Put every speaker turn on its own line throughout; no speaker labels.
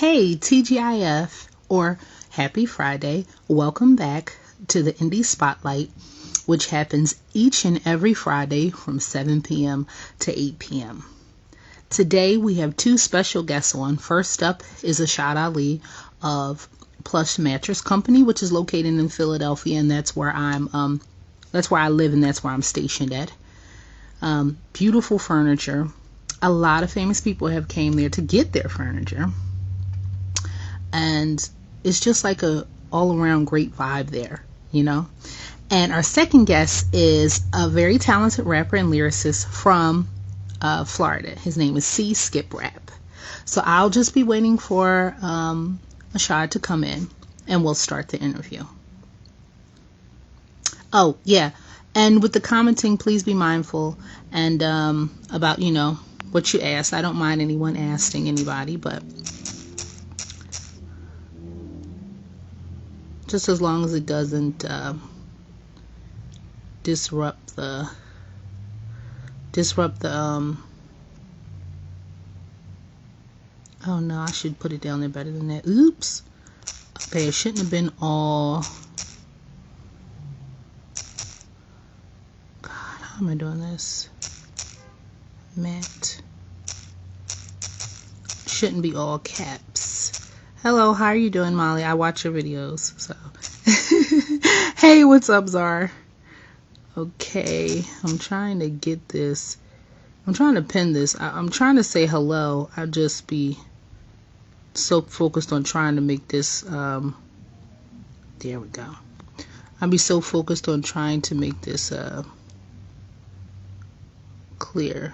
Hey, TGIF, or Happy Friday. Welcome back to the Indie Spotlight, which happens each and every Friday from 7 p.m. to 8 p.m. Today we have two special guests on. First up is Ashad Ali of Plush Mattress Company, which is located in Philadelphia, and that's where I live and that's where I'm stationed at. Beautiful furniture. A lot of famous people have came there to get their furniture, and it's just like a all around great vibe there. And our second guest is a very talented rapper and lyricist from Florida. His name is C Skip Rap. So I'll just be waiting for Ashad to come in, and we'll start the interview. Oh yeah, and with the commenting, please be mindful and about what you ask. I don't mind anyone asking anybody, but just as long as it doesn't disrupt the oh no, I should put it down there better than that. Oops. Okay, it shouldn't have been all. God, how am I doing this? Matt. Shouldn't be all caps. Hello, how are you doing, Molly? I watch your videos, so. Hey, what's up, Czar? Okay, I'm trying to get this. I'm trying to pin this. I'm trying to say hello. I'll just be so focused on trying to make this. There we go. I'll be so focused on trying to make this clear.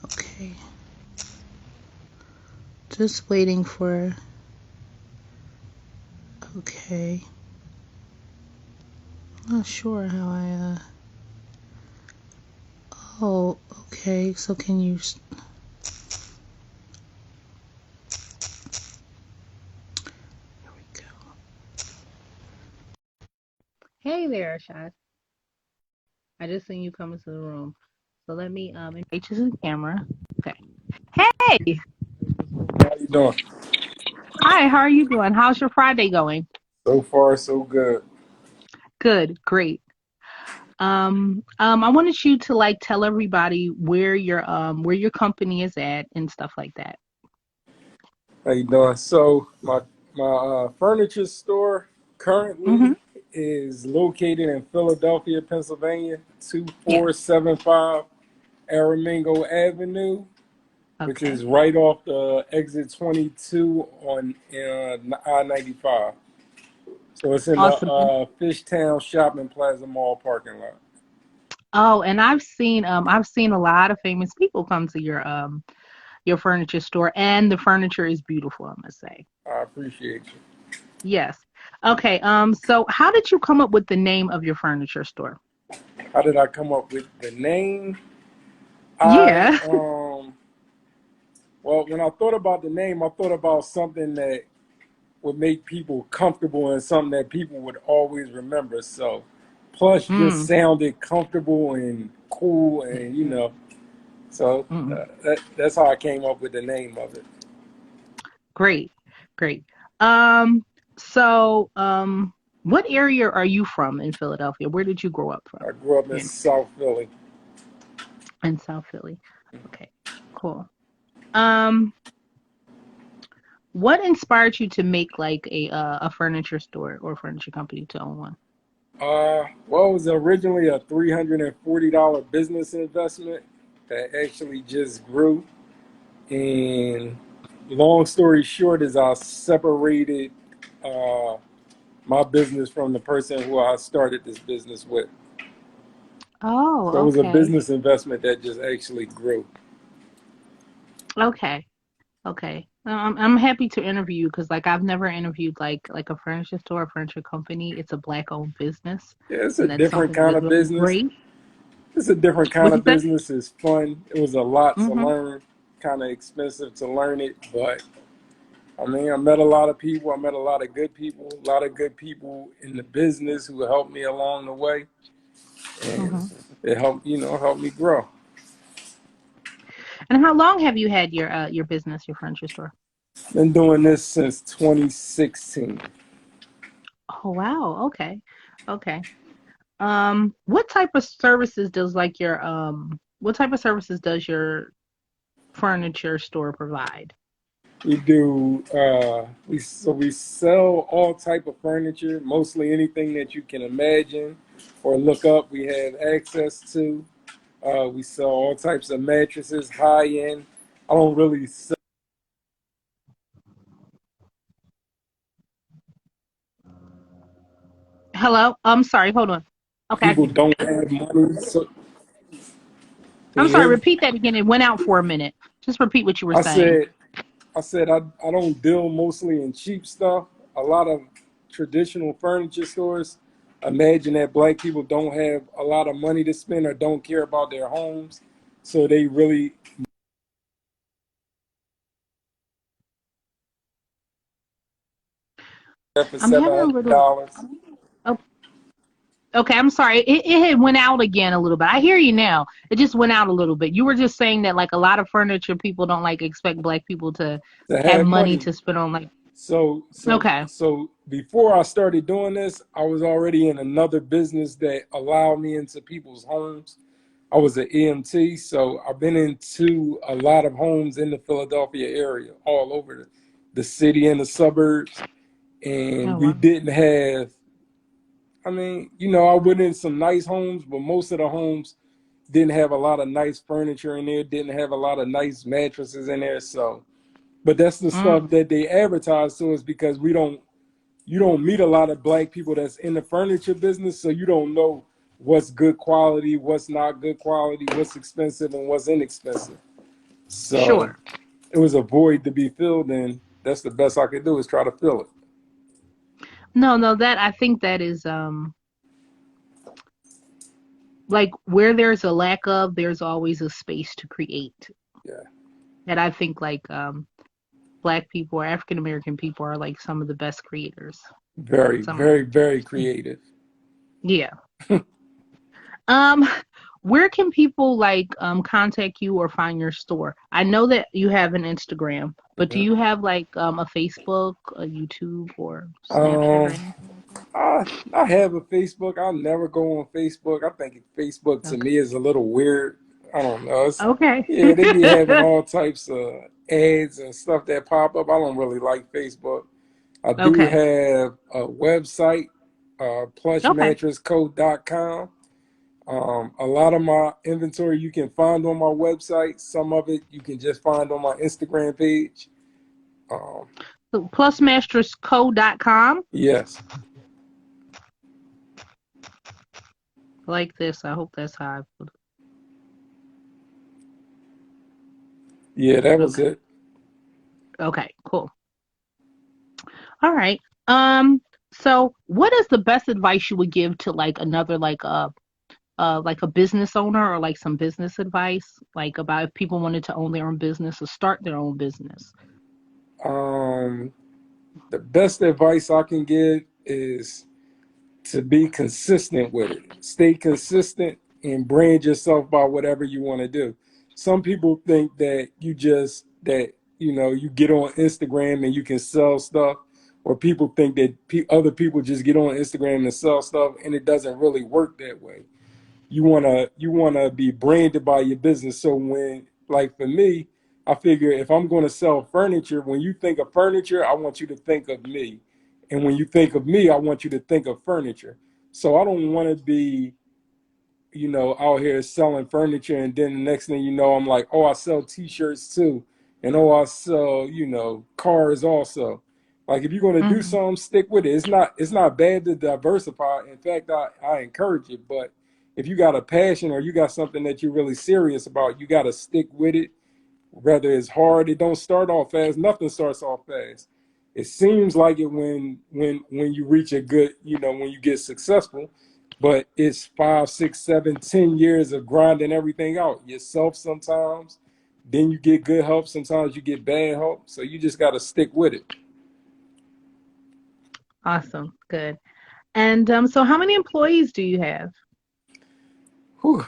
Okay. Just waiting for. Okay. I'm not sure how I. Oh, okay. So can you? Here we go. Hey there, Shad. I just seen you come into the room. So let me invite you to the camera. Okay. Hey.
How you doing?
Hi. How are you doing? How's your Friday going?
So far, so good.
Good. Great. I wanted you to like tell everybody where your company is at and stuff like that.
How you doing? So my furniture store
Mm-hmm.
currently is located in Philadelphia, Pennsylvania,
Yeah.
2475 Aramingo Avenue, which
Okay.
is right off the exit 22 on I-95. So it's in the
Awesome.
Fishtown Shopping Plaza Mall parking lot.
Oh, and I've seen a lot of famous people come to your furniture store, and the furniture is beautiful, I must say.
I appreciate you.
Yes. Okay. So how did you come up with the name of your furniture store?
How did I come up with the name? I
Yeah.
Well, when I thought about the name, I thought about something that would make people comfortable and something that people would always remember. So, Plush just
Mm.
sounded comfortable and cool, and so
Mm.
that's how I came up with the name of it.
Great. Great. Um. So, what area are you from in Philadelphia? Where did you grow up from?
I grew up in
In
South Philly.
in South Philly. Okay. Cool. Um. What inspired you to make like a furniture store or furniture company to own one?
Well, it was originally a $340 business investment that actually just grew. And long story short is I separated uh, my business from the person who I started this business with.
Oh,
So it was a
okay.
business investment that just actually grew.
Okay. Okay. I'm happy to interview you because like I've never interviewed like a furniture store or furniture company. It's a black owned business,
Yeah, it's a
and that's
different
something
kind
that's
of
really
business.
great.
It's a different kind
What you
of
say?
business. It's fun. It was a lot to
Mm-hmm.
learn, kind of expensive to learn it, but I mean, I met a lot of people. I met a lot of good people. A lot of good people in the business who helped me along the way, and
Hmm.
it helped help me grow.
And how long have you had your business, your furniture store?
Been doing this since 2016.
Oh wow. Okay. Okay. What type of services does your furniture store provide?
We do we sell all type of furniture, mostly anything that you can imagine or look up. We have access to. We sell all types of mattresses, high end. I don't really sell.
Hello? I'm sorry, hold on. Okay,
People don't have money. So can
I'm
you
sorry,
hear me?
repeat that again. It went out for a minute. Just repeat what you were
I
saying.
said I don't deal mostly in cheap stuff. A lot of traditional furniture stores imagine that black people don't have a lot of money to spend or don't care about their homes, so they really for
I'm
seven
having a
hundred
little
dollars.
oh, okay, I'm sorry. It had went out again a little bit. I hear you now. It just went out a little bit. You were just saying that like a lot of furniture people don't like expect black people to
To
have
have
money
money.
to spend on like
So
okay.
before I started doing this, I was already in another business that allowed me into people's homes. I was an EMT, so I've been into a lot of homes in the Philadelphia area, all over the city and the suburbs. And
Oh
we
wow.
didn't have, I mean, I went in some nice homes, but most of the homes didn't have a lot of nice furniture in there, didn't have a lot of nice mattresses in there. So, but that's the stuff
Mm,
that they advertise to us because you don't meet a lot of black people that's in the furniture business, so you don't know what's good quality, what's not good quality, what's expensive and what's inexpensive. So
sure.
it was a void to be filled, and that's the best I could do is try to fill it.
No, no, that I think that is like where there's a lack of, there's always a space to create.
Yeah,
And I think like black people or African American people are like some of the best creators.
very,
Some
very, very creative.
yeah. Um where can people like contact you or find your store? I know that you have an Instagram, but do
Yeah.
you have like a Facebook, a YouTube or Snapchat or
Um,
anything like that?
I have a Facebook. I'll never go on Facebook. I think Facebook to
Okay.
me is a little weird. I don't know.
Okay.
Yeah, they be having all types of ads and stuff that pop up. I don't really like Facebook. I do
Okay.
have a website,
Okay.
plushmattressco.com. A lot of my inventory you can find on my website. Some of it you can just find on my Instagram page. Um,
So plusmastersco.com.
yes,
Like this. I hope that's how I put
yeah, that
it.
was
Okay.
it.
Okay, cool. All right. So what is the best advice you would give to like another like a business owner or like some business advice like about if people wanted to own their own business or start their own business?
Um, the best advice I can give is to be consistent with it. Stay consistent and brand yourself by whatever you want to do. Some people think that you get on Instagram and you can sell stuff, or people think that other people just get on Instagram and sell stuff, and it doesn't really work that way. You wanna be branded by your business. So when, like for me, I figure if I'm going to sell furniture, when you think of furniture, I want you to think of me, and when you think of me, I want you to think of furniture. So I don't want to be out here selling furniture, and then the next thing you know, I'm like, oh, I sell T-shirts too, and oh, I sell cars also. Like if you're gonna do
Hmm.
something, stick with it. It's not bad to diversify. In fact, I encourage it. But if you got a passion or you got something that you're really serious about, you got to stick with it. Whether it's hard, it don't start off fast. Nothing starts off fast. It seems like it when you reach a good, when you get successful, but it's 5, 6, 7, 10 years of grinding everything out yourself sometimes, Then you get good help. Sometimes you get bad help. So you just got to stick with it.
Awesome. Good. And so how many employees do you have?
Whew,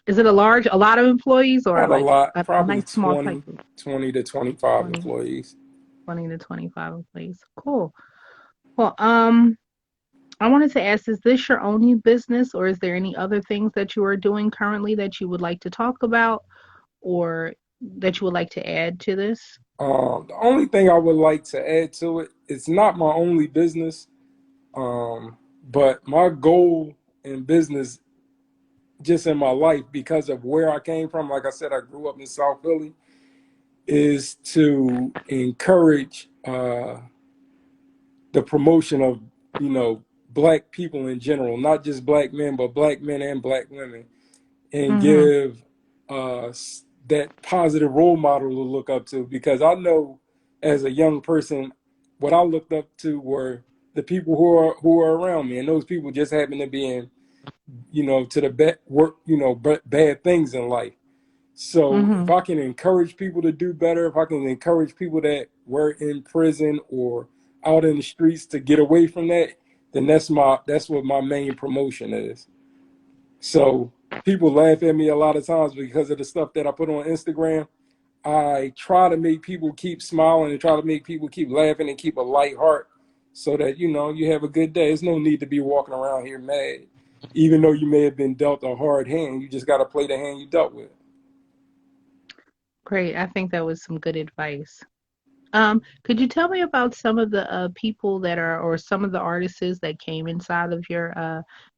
Is it a lot of employees or
not a
like
lot.
a
Probably
nice small tight
20,
group?
20 to 25
20,
employees.
20 to 25 employees. Cool. Well, I wanted to ask, is this your only business or is there any other things that you are doing currently that you would like to talk about or that you would like to add to this?
The only thing I would like to add to it, it's not my only business, but my goal in business, just in my life, because of where I came from, like I said, I grew up in South Philly, is to encourage the promotion of, black people in general, not just black men, but black men and black women, and
Mm-hmm.
give that positive role model to look up to. Because I know as a young person, what I looked up to were the people who are around me, and those people just happen to be in, to the bad work, bad things in life. So if
Mm-hmm.
I can encourage people to do better, if I can encourage people that were in prison or out in the streets to get away from that, then that's what my main promotion is. So people laugh at me a lot of times because of the stuff that I put on Instagram. I try to make people keep smiling and try to make people keep laughing and keep a light heart so that, you have a good day. There's no need to be walking around here mad. Even though you may have been dealt a hard hand, you just got to play the hand you dealt with.
Great. I think that was some good advice. Could you tell me about some of the people that are, or some of the artists that came inside of your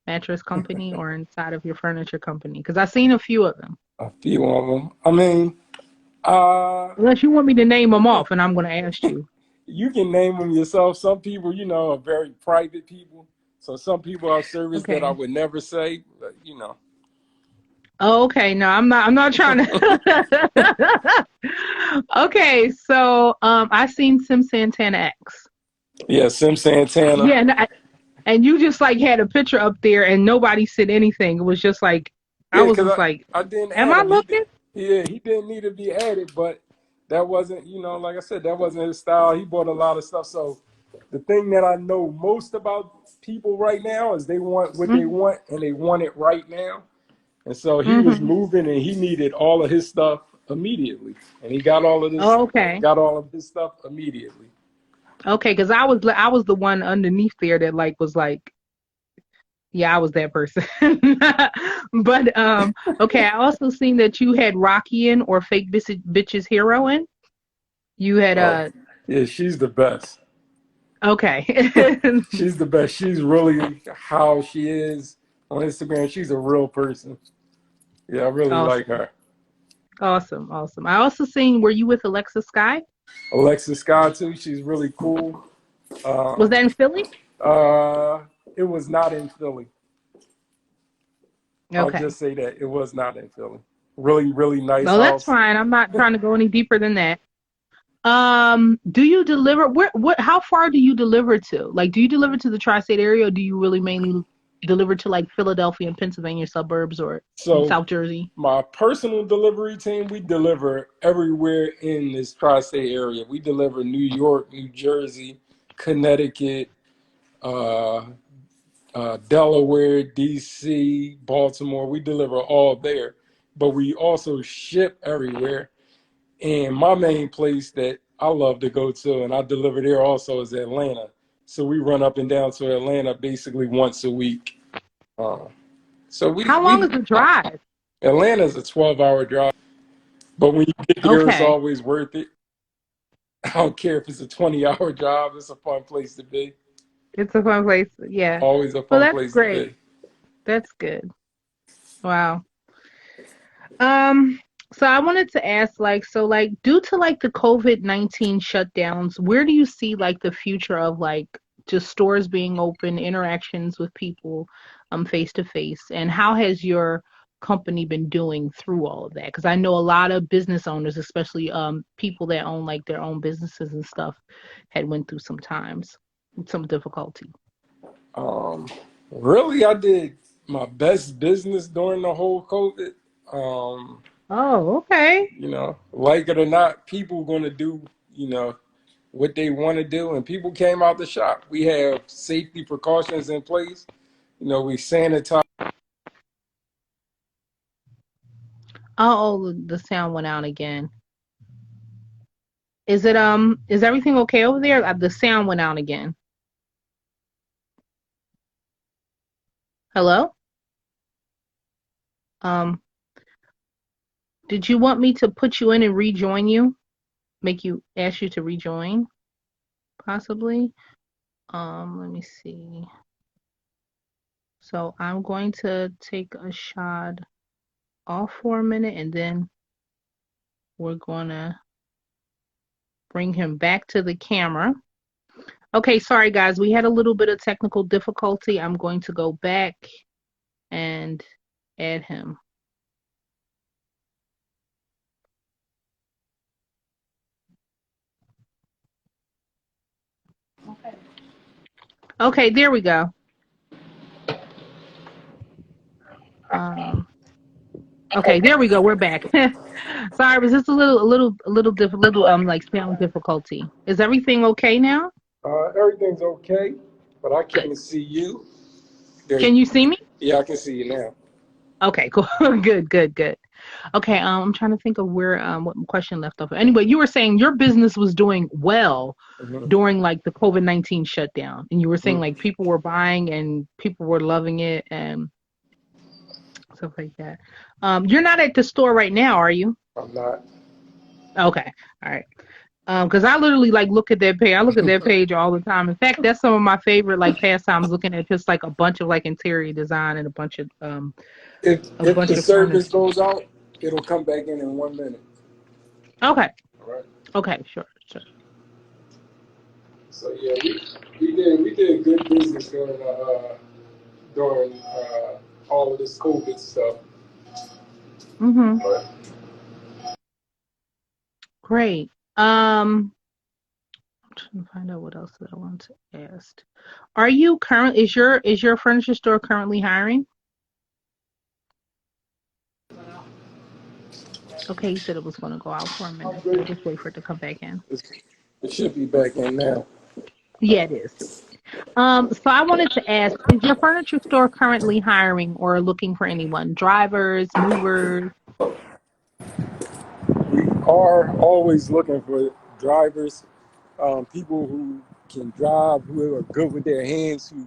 mattress company or inside of your furniture company? Because I've seen a few of them.
A few of them. I mean, uh,
Unless you want me to name them off, and I'm going to ask you.
you can name them yourself. Some people, are very private people. So some people are service that I
Okay.
would never say, but.
Oh, okay. No, I'm not. I'm not trying to. Okay. So, I seen Sim Santana X.
Yeah, Sim Santana.
Yeah, and you just like had a picture up there, and nobody said anything. It was just like I
Yeah,
was
because
just like,
I didn't
"Am
add
I
him.
looking?"
He didn't need to be added, but that wasn't, like I said, that wasn't his style. He bought a lot of stuff. So the thing that I know most about people right now is they want what they
Mm-hmm.
want and they want it right now. And so he was
Mm-hmm.
moving and he needed all of his stuff immediately. And he got all of this,
Oh, okay.
got all of his stuff immediately.
Okay, because I was the one underneath there that like was like, yeah, I was that person. But okay, I also seen that you had Rocky in or Fake Bitches Hero in. You had
Oh, yeah, she's the best.
okay.
She's the best. She's really how she is on Instagram. She's a real person. Yeah, I really like
Awesome.
her.
Awesome. Awesome. I also seen, were you with Alexa Sky?
Alexis Scott too. She's really cool.
Was
Uh,
that in Philly?
uh, it was not in Philly. I'll
Okay.
just say that it was not in Philly. Really, really nice
No, that's
house.
fine. I'm not trying to go any deeper than that. Do you deliver how far do you deliver to? Like, do you deliver to the tri-state area or do you really mainly deliver to like Philadelphia and Pennsylvania suburbs or
So
South Jersey?
my personal delivery team, we deliver everywhere in this tri-state area. We deliver New York, New Jersey, Connecticut, uh, Delaware, DC, Baltimore. We deliver all there, but we also ship everywhere. And my main place that I love to go to, and I deliver there also, is Atlanta. So we run up and down to Atlanta basically once a week. Uh, so we
How long
we
is the drive?
Atlanta's a 12-hour drive, but when you get there, it's
Okay.
always worth it. I don't care if it's a 20-hour job. It's a fun place to be.
It's a fun place. Yeah.
Always a
Well,
fun
that's
place to
great.
be.
That's good. Wow. Um, so I wanted to ask, like, so like due to like the COVID-19 shutdowns, where do you see like the future of like just stores being open, interactions with people, face to face, and how has your company been doing through all of that? Because I know a lot of business owners, especially people that own like their own businesses and stuff, had went through some times, some difficulty.
Um, Really, I did my best business during the whole COVID. Um,
Oh, okay.
Like it or not, people going to do, what they want to do. And people came out the shop. We have safety precautions in place. We sanitize.
Oh, the sound went out again. Is everything okay over there? The sound went out again. Hello? Um, did you want me to put you in and rejoin you? Ask you to rejoin, possibly? Let me see. So I'm going to take a shot off for a minute and then we're gonna bring him back to the camera. Okay, sorry guys, we had a little bit of technical difficulty. I'm going to go back and add him. Okay, there we go. Um, okay, there we go. We're back. Sorry, was just little like sound difficulty. Is everything okay now?
Everything's okay, but I
Good.
can't see you. There,
Can you see me?
yeah, I can see you now.
Okay, cool. Good, good, good. Okay, I'm trying to think of where what question left off. Anyway, you were saying your business was doing well
Hmm.
during like the COVID-19 shutdown, and you were saying
Hmm.
like people were buying and people were loving it and stuff like that. You're not at the store right now, are you?
I'm not.
Okay, all right. Because I literally like look at their page. I look at their page all the time. In fact, that's some of my favorite like pastimes. Looking at just like a bunch of like interior design and a
If
bunch
the
of
service
furniture.
goes out, it'll come back in 1 minute.
Okay,
All right.
okay, sure, sure.
So yeah, we did good business during all of this COVID stuff.
Mm-hmm.
But
Great. I'm trying to find out what else that I want to ask. Are you current? Is your furniture store currently hiring? Okay, you said it was going to go out for a
I'm
minute, so we'll
good.
just wait for it to come back in.
It should be back in now.
Yeah, it is. So I wanted to ask, is your furniture store currently hiring or looking for anyone? Drivers, movers?
We are always looking for drivers, people who can drive, who are good with their hands, who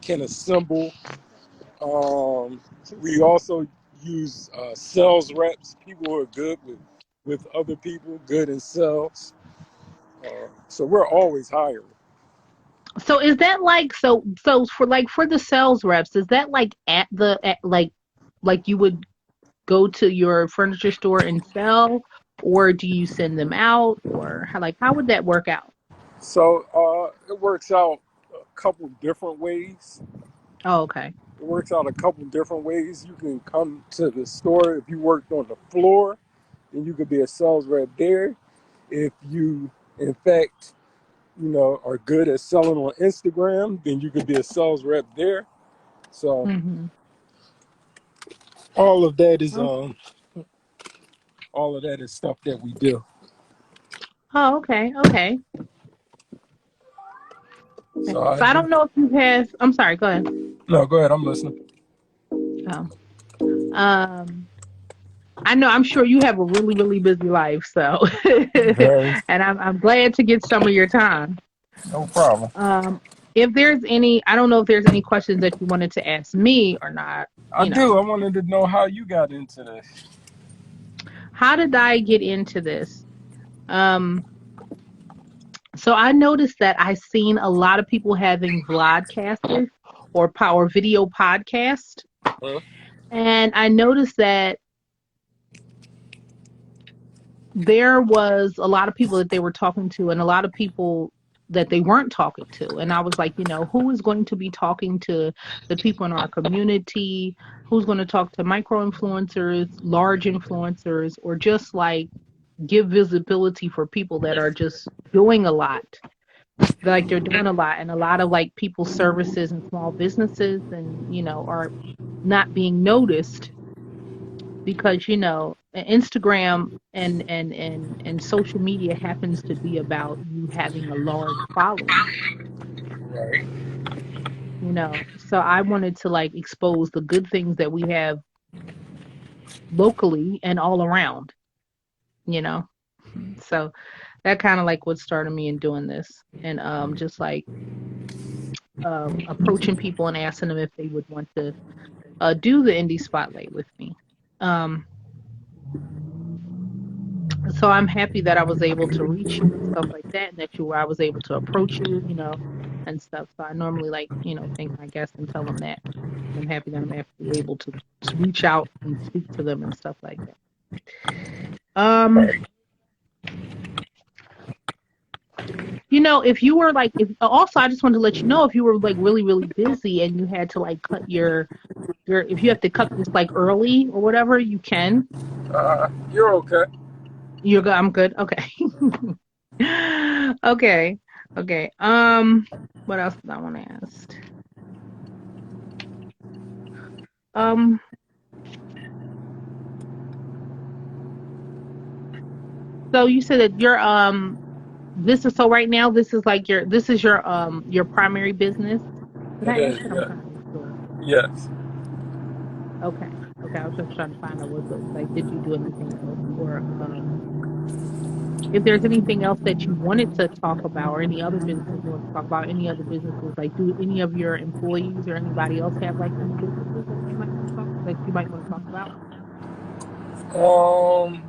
can assemble. Um, we also use sales reps, people who are good with other people, good in sales. So we're always hiring.
So is that like for the sales reps, is that like like you would go to your furniture store and sell, or do you send them out, or how would that work out?
So it works out a couple different ways.
Oh, okay.
It works out a couple different ways. You can come to the store if you worked on the floor, then you could be a sales rep there. If you, in fact, are good at selling on Instagram, then you could be a sales rep there. So
Mm-hmm.
all of that is
Oh,
all of that is stuff that we do.
oh, okay, okay. Okay.
So I
So I
do.
don't know if you have. I'm sorry. Go ahead.
No, go ahead. I'm listening.
Oh. Um. I know. I'm sure you have a really, really busy life. So,
Very.
and I'm glad to get some of your time.
No problem.
Um. If there's any, I don't know if there's any questions that you wanted to ask me or not.
I
You know,
do. I wanted to know how you got into this.
how did I get into this? Um. So I noticed that I seen a lot of people having vlogcasters or power video podcast,
Huh?
and I noticed that there was a lot of people that they were talking to and a lot of people that they weren't talking to. And I was like, who is going to be talking to the people in our community? Who's going to talk to micro influencers, large influencers, or just like give visibility for people that are just doing a lot? Like they're doing a lot, and a lot of like people's services and small businesses and, are not being noticed because, Instagram and social media happens to be about you having a large following,
Right.
So I wanted to like expose the good things that we have locally and all around, you know. So that kind of like what started me in doing this, and just like approaching people and asking them if they would want to do the indie spotlight with me. Um, so I'm happy that I was able to reach you and stuff like that, and that I was able to approach you, and stuff. So I normally like, thank my guests and tell them that. I'm happy that I'm actually able to reach out and speak to them and stuff like that. Um,
Right.
if you were like, if also I just wanted to let you know if you were like really really busy and you had to like cut your if you have to cut this like early or whatever, you can.
You're okay.
You're good. I'm good. Okay. Okay. Okay. What else did I want to ask? Um, so you said that this is so right now this is your primary business. Did
It
I ask
is.
that? I'm
Yeah.
trying to make sure.
Yes.
Okay. Okay. I was just trying to find out was it like did you do anything else or if there's anything else that you wanted to talk about or any other businesses you want to talk about, any other businesses, like do any of your employees or anybody else have like any businesses that they might want to talk that you might want to talk about?
Um,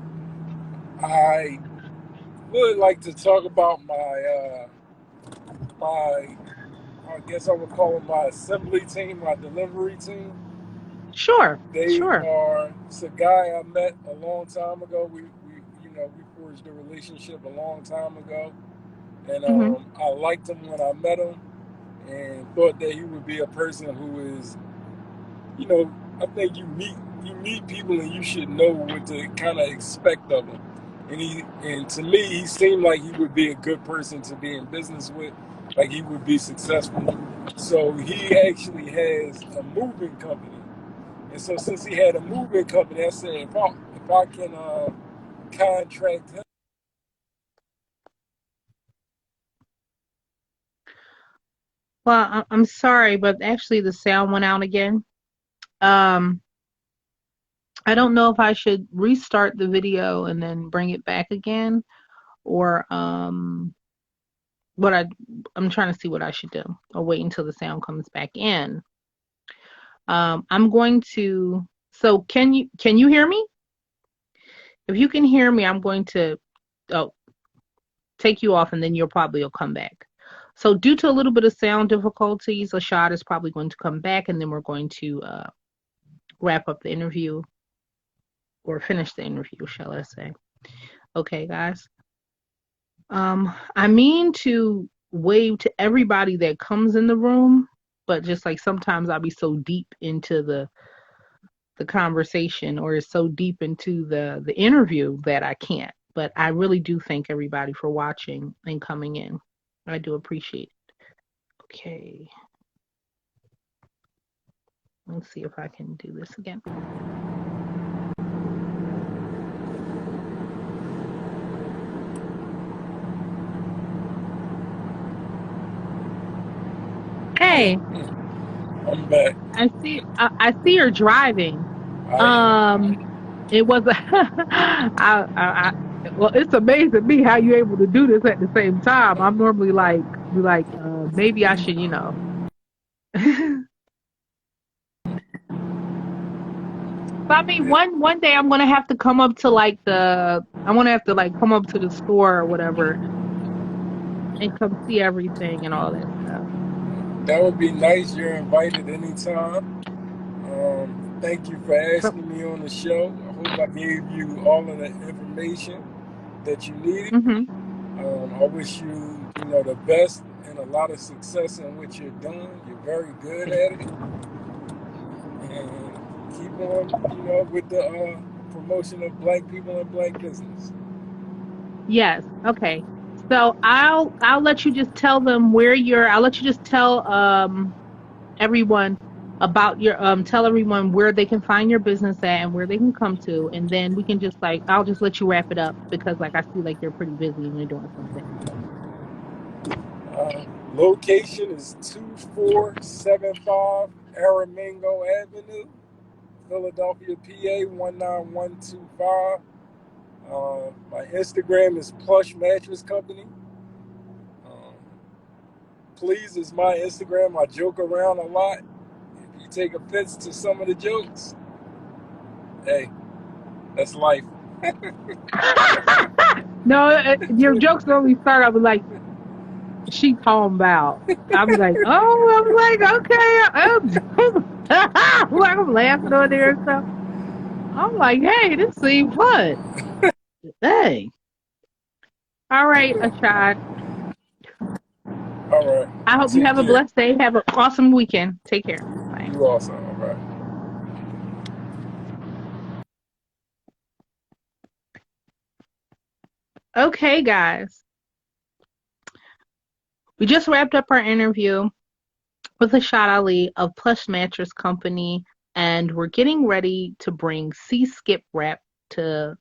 I would like to talk about my I guess I would call them my assembly team, my delivery team.
Sure,
They
sure.
are it's a guy I met a long time ago. We forged a relationship a long time ago, and
Hmm.
I liked him when I met him, and thought that he would be a person who is, you know, I think you meet people and you should know what to kind of expect of them. And to me, he seemed like he would be a good person to be in business with, like he would be successful. So he actually has a moving company, and so since he had a moving company, I said if I can contract him.
Well, I'm sorry, but actually the sound went out again. Um, I don't know if I should restart the video and then bring it back again, or what I'm trying to see what I should do, or wait until the sound comes back in. I'm going to. So can you hear me? If you can hear me, I'm going to oh, take you off, and then you'll probably will come back. So due to a little bit of sound difficulties, Ashad is probably going to come back, and then we're going to wrap up the interview or finish the interview, shall I say? Okay, guys. I mean to wave to everybody that comes in the room, but just like sometimes I'll be so deep into the conversation or so deep into the interview that I can't. But I really do thank everybody for watching and coming in. I do appreciate it. Okay, let's see if I can do this again. Hey,
I'm back.
I see you're driving.
I am.
Um, it was a well, it's amazing me how you able to do this at the same time. I'm normally like be like maybe I should, But I mean, one day I'm gonna have to come up to like I'm gonna have to like come up to the store or whatever and come see everything and all that stuff.
That would be nice. You're invited anytime. Thank you for
So,
asking me on the show. I hope I gave you all of the information that you needed.
hmm
I wish you the best and a lot of success in what you're doing. You're very good
thank
at
you.
it, and keep on with the promotion of black people and black business.
Yes. Okay. So I'll let you just tell them where you're. I'll let you just tell everyone. about your tell everyone where they can find your business at and where they can come to, and then we can just like I'll just let you wrap it up because like I see like you're pretty busy and you're doing something. So
Location is 2475 Aramingo Avenue, Philadelphia, PA 19125. My Instagram is Plush Mattress Company. Um, Please is my Instagram. I joke around a lot. If you take offense to some of the jokes, hey, that's life.
no, your jokes only start off with like she talking about. I'll be like, oh, I'm like, okay, I'm laughing on there and stuff. I'm like, hey, this seems fun. Hey, all right, Ashad.
All right.
I hope you
Take
have a
care.
blessed day. Have an awesome weekend. Take care. Bye.
You also. All right.
Okay, guys. We just wrapped up our interview with Ashad Ali of Plush Mattress Company, and we're getting ready to bring C Skip Rap to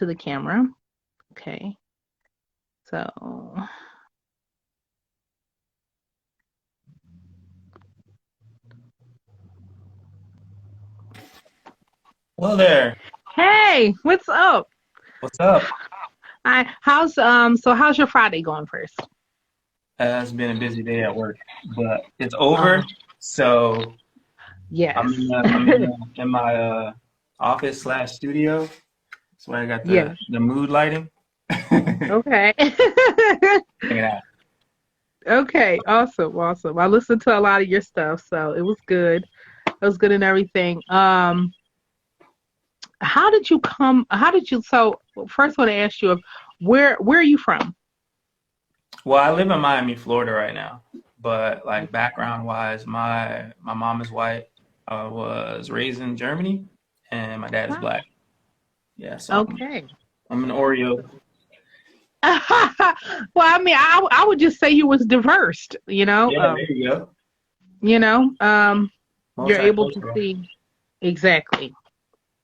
the camera. Okay. So,
Hello there.
hey, what's up?
What's up?
Hi. How's your Friday going first?
It's been a busy day at work, but it's
Uh,
over. So I'm
yes.
in in my office slash studio. That's where I got
Yes.
the mood lighting. Hanging
Okay.
out.
Okay. Awesome. Awesome. I listened to a lot of your stuff, so it was good. It was good and everything. So first I want to ask you, where are you from?
Well, I live in Miami, Florida right now, but like background wise, my mom is white. I was raised in Germany, and my dad is
Wow.
black. Yeah, so
Okay.
I'm an Oreo.
Well, I mean, I would just say you was diverse, you know.
Yeah, there you go.
You know, you're able to
Multicultural.
see exactly.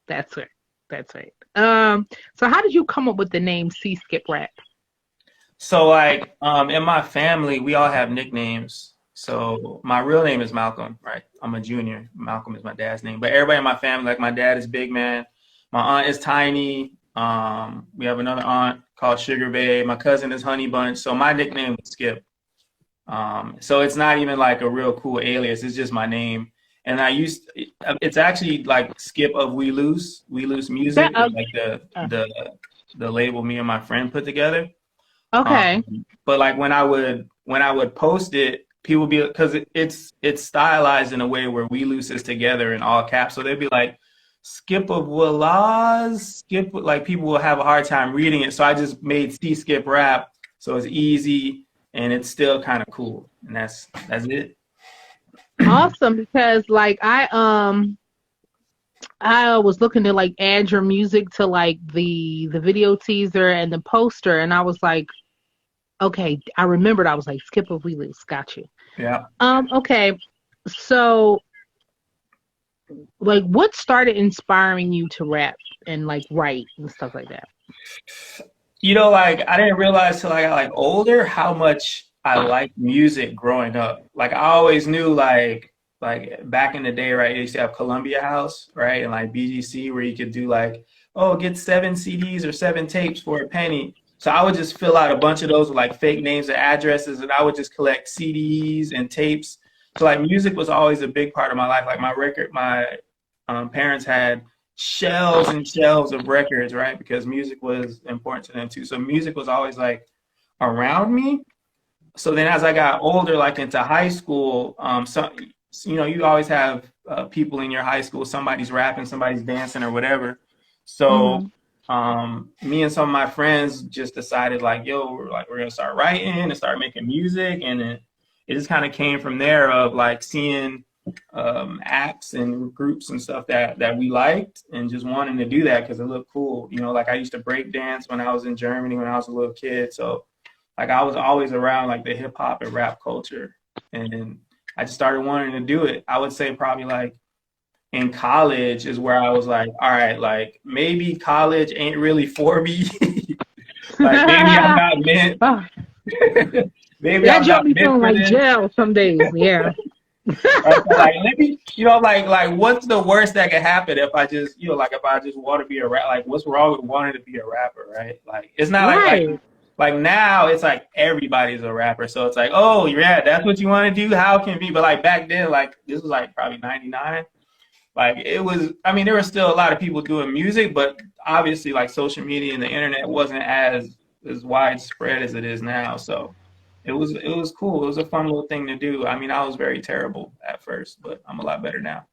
That's right. That's right. So how did you come up with the name Sea Skip Rat?
So like in my family, we all have nicknames. So my real name is Malcolm, right? I'm a junior. Malcolm is my dad's name. But everybody in my family, like my dad is Big Man, my aunt is Tiny. We have another aunt called Sugar Babe. My cousin is Honey Bunch. So my nickname is Skip. So it's not even like a real cool alias. It's just my name. And it's actually like Skip of We Loose
That
Music is like
uh,
the label me and my friend put together.
okay.
But like when I would post it, people would be because it's stylized in a way where we loose is together in all caps. So they'd be like, skip of Willahs, skip like people will have a hard time reading it. So I just made C Skip Rap. So it's easy and it's still kind of cool. And that's it.
Awesome because like I was looking to like add your music to like the video teaser and the poster and I was like, okay, I remembered I was like Skip if we lose, got you.
Yeah.
Okay. So like what started inspiring you to rap and like write and stuff like that?
You know, like I didn't realize till I got like older how much I liked music growing up. Like I always knew like back in the day, right? They used to have Columbia House, right? And like BGC where you could do like, oh, get 7 CDs or 7 tapes for a penny. So I would just fill out a bunch of those with like fake names and addresses and I would just collect CDs and tapes. So like music was always a big part of my life. Like my parents had shelves and shelves of records, right? Because music was important to them too. So music was always like around me. So then as I got older, like into high school, you always have people in your high school, somebody's rapping, somebody's dancing or whatever. So
Mm-hmm.
me and some of my friends just decided like, yo, we're gonna start writing and start making music. And it just kind of came from there of like seeing apps and groups and stuff that we liked and just wanting to do that because it looked cool. You know, like I used to break dance when I was in Germany when I was a little kid. So like I was always around like the hip hop and rap culture. And I just started wanting to do it. I would say probably like in college is where I was like, all right, like maybe college ain't really for me. Like maybe I'm not meant.
Oh,
Maybe
that
I'm
joke
not
be
meant
feeling
for
like
this.
jail some days. Yeah.
Right? So like let me, like what's the worst that could happen if I just, like if I just want to be a rap, like what's wrong with wanting to be a rapper, right? Like it's not
Right.
like now it's like everybody's a rapper, so it's like, oh yeah, that's what you want to do. How can it be? But like back then, like this was like probably '99. Like it was, I mean, there were still a lot of people doing music, but obviously, like social media and the internet wasn't as widespread as it is now. So it was cool. It was a fun little thing to do. I mean, I was very terrible at first, but I'm a lot better now.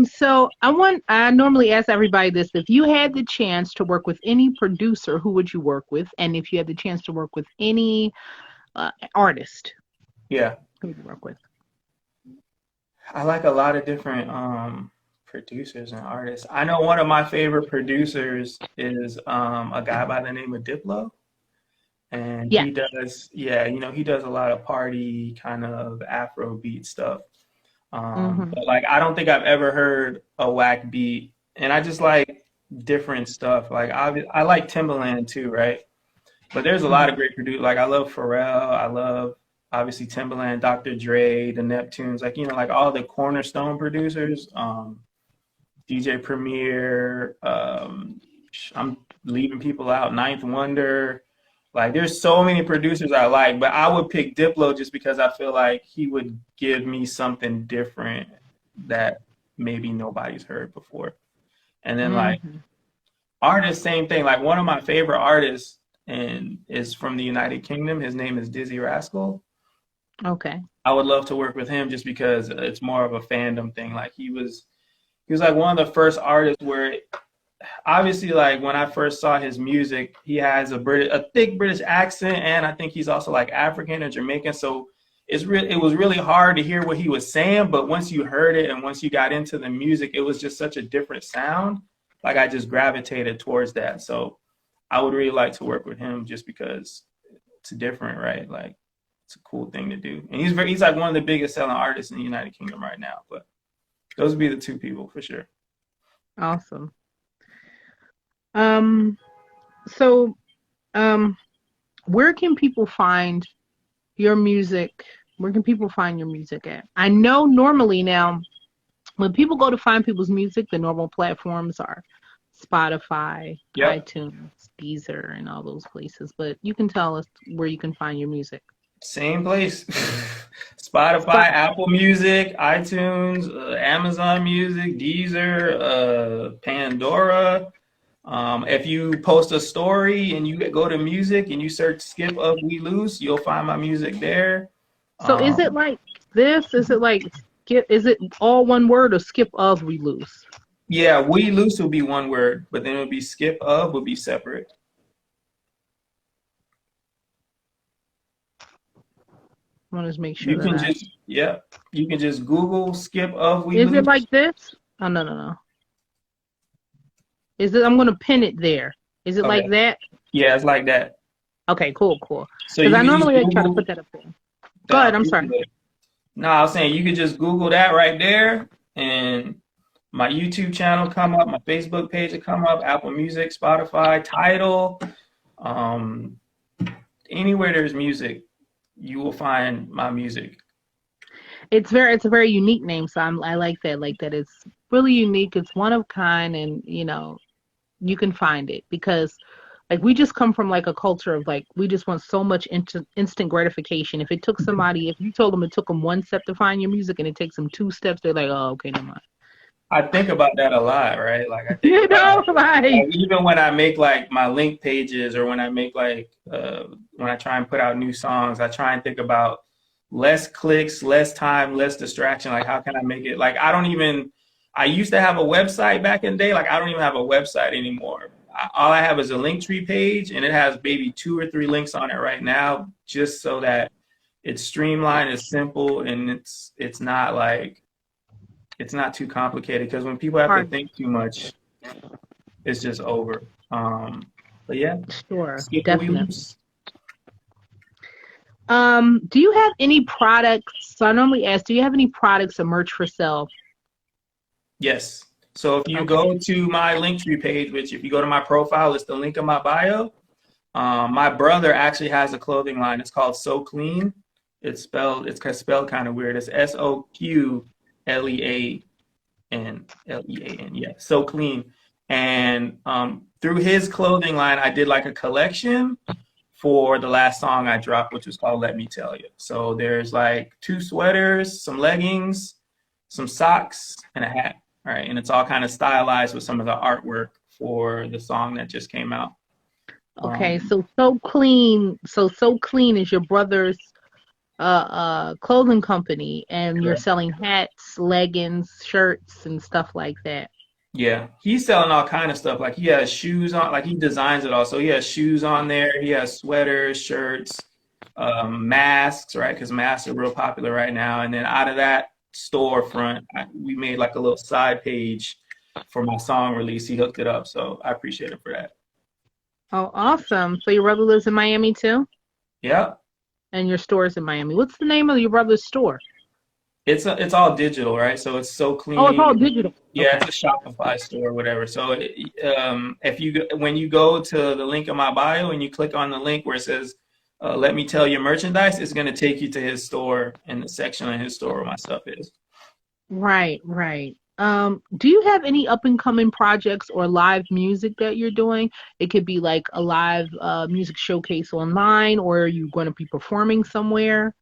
So I normally ask everybody this. If you had the chance to work with any producer, who would you work with? And if you had the chance to work with any artist,
Yeah,
who would you work with?
I like a lot of different producers and artists. I know one of my favorite producers is a guy by the name of Diplo. And
Yes.
he does, yeah, he does a lot of party kind of Afro beat stuff.
Hmm.
But like, I don't think I've ever heard a whack beat, and I just like different stuff. Like, I like Timbaland too, right? But there's a lot of
Hmm.
great producers. Like, I love Pharrell. I love obviously Timbaland, Dr. Dre, the Neptunes. Like, like all the cornerstone producers. DJ Premier. I'm leaving people out. Ninth Wonder. Like, there's so many producers I like, but I would pick Diplo just because I feel like he would give me something different that maybe nobody's heard before. And then like
Hmm.
artists, same thing. Like one of my favorite artists and is from the United Kingdom. His name is Dizzy Rascal.
Okay.
I would love to work with him just because it's more of a fandom thing. Like he was like one of the first artists where obviously like when I first saw his music, he has a thick British accent, and I think he's also like African or Jamaican. So it was really hard to hear what he was saying, but once you heard it and once you got into the music, it was just such a different sound. Like I just gravitated towards that. So I would really like to work with him just because it's different, right? Like it's a cool thing to do. And he's like one of the biggest selling artists in the United Kingdom right now. But those would be the two people for sure.
Awesome. Um, so um, where can people find your music? Where can people find your music at? I know normally now when people go to find people's music, the normal platforms are Spotify,
Yep.
iTunes, Deezer, and all those places. But you can tell us where you can find your music.
Same place. Spotify,
Spot.
Apple Music, iTunes, Amazon Music, Deezer, Pandora. If you post a story and you go to music and you search Skip of We Loose, you'll find my music there.
So is it
Um,
like this? Is it like skip? Is it all one word or skip of we lose?
yeah, We Loose will be one word, but then it would be Skip of would be separate.
I want to make sure
You
that
can
I.
just, yeah, you can just Google Skip of We
Is it
Loose.
like this? Oh, no, no, no. Is it? I'm gonna pin it there. Is it like
Okay.
that?
Yeah, it's like that.
Okay, cool, cool.
So
Because
you
I
can just
normally like try to
Google
put that up there. Go
that.
ahead. I'm sorry.
No, I was saying you could just Google that right there, and my YouTube channel come up, my Facebook page will come up, Apple Music, Spotify, Tidal, um, anywhere there's music, you will find my music.
It's a very unique name, so I like that. Like that, it's really unique. It's one of kind, and you can find it because like we just come from like a culture of like we just want so much instant gratification. If it took somebody, if you told them it took them one step to find your music and it takes them two steps, they're like, oh, okay, never mind.
I think about that a lot, right? Like I think
You know,
about
like
like even when I make like my link pages or when I make like when I try and put out new songs, I try and think about less clicks, less time, less distraction. Like how can I make it like I used to have a website back in the day, like I don't even have a website anymore. All I have is a Linktree page and it has maybe 2 or 3 links on it right now just so that it's streamlined, it's simple, and it's not too complicated because when people have to
hard.
think too much, it's just over. But yeah,
Sure,
skip a wee
definitely.
loose.
Do you have any products? So I normally ask, do you have any products or merch for sale?
Yes. So if you
Okay.
go to my Linktree page, which if you go to my profile, it's the link in my bio. My brother actually has a clothing line. It's called So Clean. It's spelled kind of weird. It's SOQLEANLEAN. Yeah, So Clean. And through his clothing line, I did like a collection for the last song I dropped, which was called Let Me Tell You. So there's like 2 sweaters, some leggings, some socks, and a hat. All right. And it's all kind of stylized with some of the artwork for the song that just came out.
Okay,
Um,
so clean. So clean is your brother's clothing company, and you're
correct.
selling hats, leggings, shirts, and stuff like that.
Yeah, he's selling all kind of stuff. Like he has shoes on, like he designs it all. So he has shoes on there. He has sweaters, shirts, masks, right? Because masks are real popular right now. And then out of that storefront, we made like a little side page for my song release. He hooked it up, so I appreciate him for that.
Oh, awesome. So your brother lives in Miami too,
Yeah,
and your store is in Miami. What's the name of your brother's store?
it's all digital, right? So it's So
Oh, it's all
Clean.
digital.
Yeah,
Okay.
it's a Shopify store or whatever. So if when you go to the link in my bio and you click on the link where it says "Let me tell you merchandise," it's going to take you to his store and the section of his store where my stuff is.
Right, right. Do you have any up and coming projects or live music that you're doing? It could be like a live music showcase online, or are you going to be performing somewhere?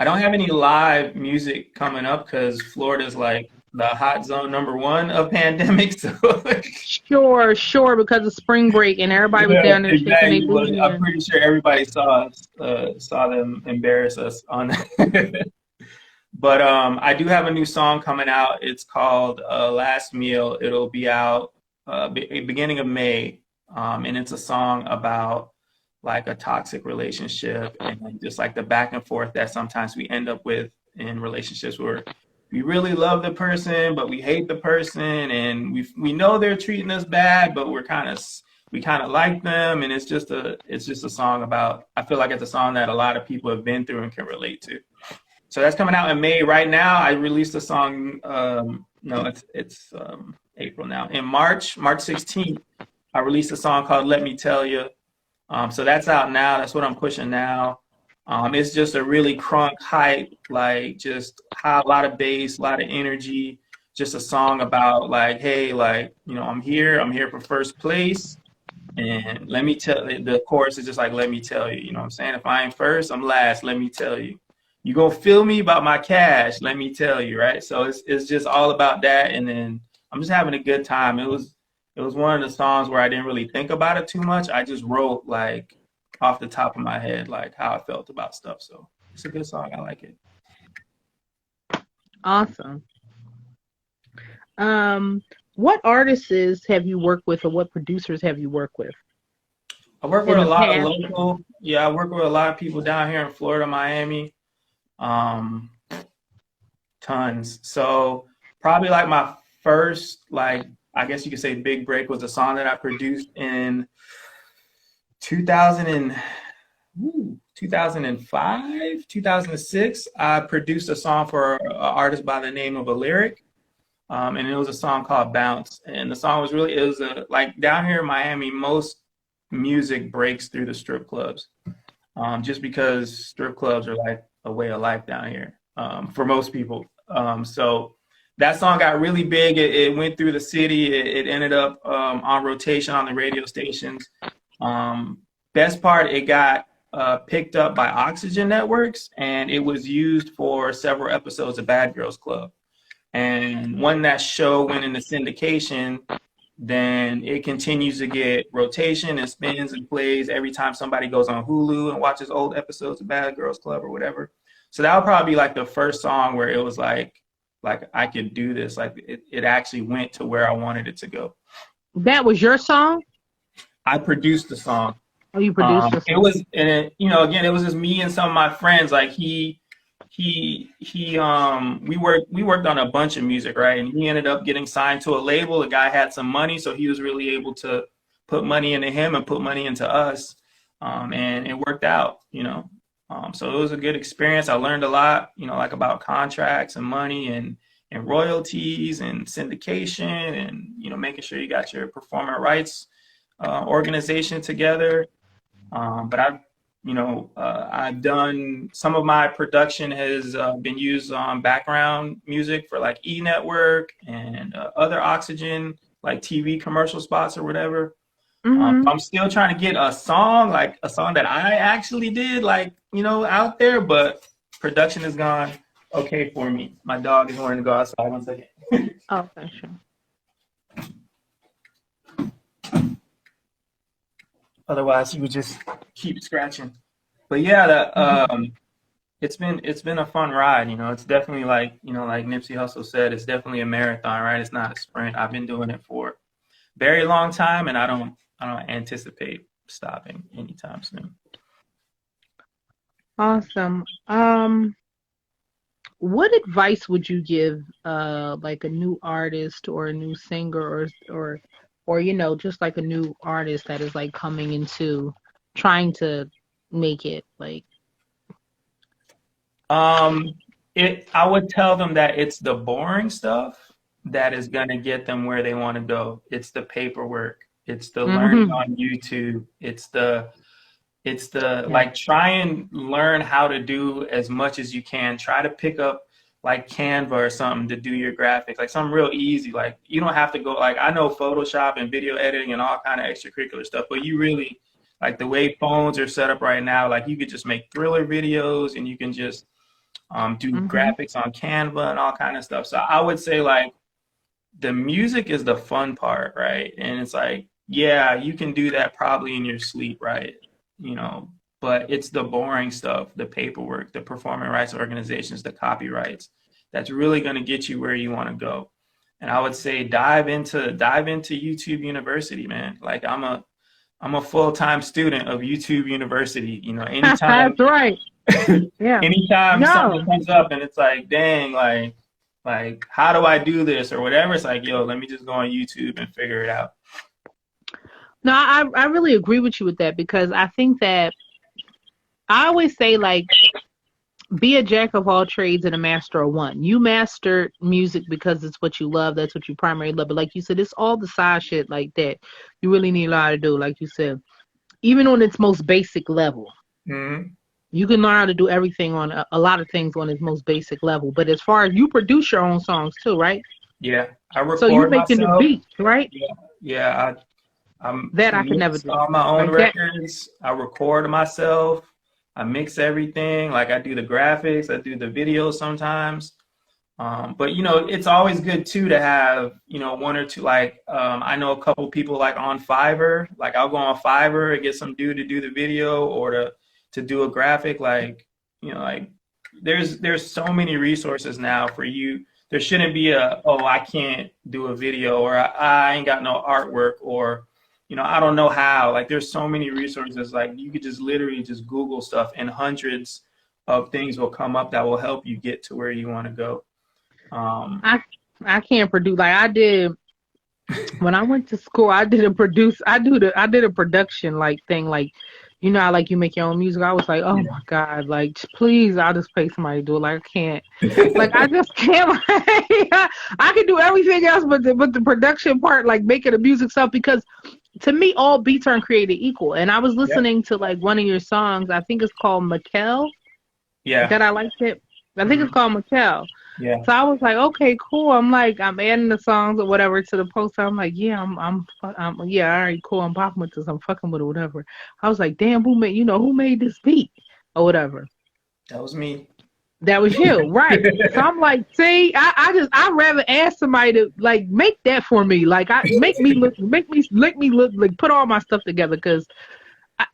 I don't have any live music coming up because Florida's like the hot zone #1 of pandemic. So
Sure, sure, because of spring break and everybody was
yeah,
down there shaking their
exactly. Well,
booty
I'm
and
pretty sure everybody saw them embarrass us on. But I do have a new song coming out. It's called "Last Meal." It'll be out beginning of May, and it's a song about like a toxic relationship and like, just like the back and forth that sometimes we end up with in relationships where we really love the person, but we hate the person, and we know they're treating us bad, but we kind of like them, and it's just a song about. I feel like it's a song that a lot of people have been through and can relate to. So that's coming out in May. Right now, I released a song. No, it's April now. In March 16th, I released a song called "Let Me Tell You." So that's out now. That's what I'm pushing now. It's just a really crunk hype, like just high, a lot of bass, a lot of energy. Just a song about like, hey, like I'm here. I'm here for first place. And let me tell the chorus is just like, let me tell you, you know what I'm saying? If I ain't first, I'm last, let me tell you. You gonna feel me about my cash, let me tell you, right? So it's just all about that. And then I'm just having a good time. It was one of the songs where I didn't really think about it too much. I just wrote like off the top of my head, like how I felt about stuff. So it's a good song. I like it.
awesome. Um, what artists have you worked with, or what producers have you worked with
I work with
in
a
the
lot of
past?
local, yeah, I work with a lot of people down here in Florida, Miami. Um, Tons. So probably like my first, like I guess you could say big break was a song that I produced in 2000 and, 2005, 2006. I produced a song for an artist by the name of a lyric. And it was a song called Bounce. And the song was really, it was like down here in Miami, most music breaks through the strip clubs, just because strip clubs are like a way of life down here for most people. So that song got really big. It went through the city. It ended up on rotation on the radio stations. Um, Best part, it got picked up by Oxygen Networks, and it was used for several episodes of Bad Girls Club. And when that show went into syndication, then it continues to get rotation and spins and plays every time somebody goes on Hulu and watches old episodes of Bad Girls Club or whatever. So that would probably be like the first song where it was like I could do this. Like it actually went to where I wanted it to go.
That was your song?
I produced the song.
Oh, you produced the
It
song.
was, and again, it was just me and some of my friends. Like we worked on a bunch of music, right? And he ended up getting signed to a label. The guy had some money, so he was really able to put money into him and put money into us. And it worked out. So it was a good experience. I learned a lot, like about contracts and money and royalties and syndication and, making sure you got your performance rights organization together. But I've done some of my production has been used on background music for like E Network and other Oxygen, like TV commercial spots or whatever.
Mm-hmm.
I'm still trying to get a song, like a song that I actually did, like, out there, but production has gone okay for me. My dog is wanting to go outside. 1 second.
Oh, okay, sure.
Otherwise, he would just keep scratching. But yeah, it's been a fun ride. It's definitely like Nipsey Hussle said, it's definitely a marathon, right? It's not a sprint. I've been doing it for a very long time, and I don't anticipate stopping anytime soon.
Awesome. What advice would you give like a new artist or a new singer or just like a new artist that is like coming into trying to make it like
I would tell them that it's the boring stuff that is going to get them where they want to go. It's the paperwork. It's the learning on YouTube. It's the like try and learn how to do as much as you can. Try to pick up like Canva or something to do your graphics, like something real easy. Like you don't have to go, like I know Photoshop and video editing and all kind of extracurricular stuff, but you really like the way phones are set up right now, like you could just make thriller videos and you can just do graphics on Canva and all kind of stuff. So I would say like the music is the fun part, right? And it's like, yeah, you can do that probably in your sleep, right? But it's the boring stuff, the paperwork, the performance rights organizations, the copyrights, that's really going to get you where you want to go. And I would say dive into YouTube University, man. Like I'm a full-time student of YouTube University. Anytime
That's right. Yeah.
anytime something comes up and it's like, dang, like how do I do this or whatever, it's like, yo, let me just go on YouTube and figure it out.
No, I really agree with you with that because I think that I always say like be a jack of all trades and a master of one. You master music because it's what you love, that's what you primarily love. But like you said, it's all the side shit like that you really need to learn how to do, like you said, even on its most basic level.
Mm-hmm.
You can learn how to do everything on a lot of things on its most basic level. But as far as you produce your own songs too, right?
Yeah, I record
so you're making
myself.
the beats, right?
Yeah. I'm
that I could never do.
All my own
like
records. I record myself. I mix everything. Like I do the graphics. I do the videos sometimes. But it's always good too to have one or two. Like I know a couple people like on Fiverr. Like I'll go on Fiverr and get some dude to do the video or to do a graphic. Like like there's so many resources now for you. There shouldn't be I can't do a video or I ain't got no artwork or I don't know how. Like there's so many resources. Like you could just literally just Google stuff and hundreds of things will come up that will help you get to where you want to go.
I can't produce like I did when I went to school. I did a production like thing, like how like you make your own music. I was like, oh my God, like please, I'll just pay somebody to do it. Like I can't, like I just can't. Like, I can do everything else, but the production part, like making the music stuff, because to me all beats aren't created equal. And I was listening to like one of your songs. I think it's called Mikkel.
Yeah.
That I liked it. I think it's called Mikkel.
Yeah.
So I was like, okay, cool. I'm adding the songs or whatever to the poster. I'm like, yeah, I'm yeah, all right, cool. I'm popping with this. I'm fucking with it, whatever. I was like, damn, who made this beat or whatever?
That was me.
That was you, right? So I'm like, see, I'd rather ask somebody to like make that for me. Like, make me look, like put all my stuff together, because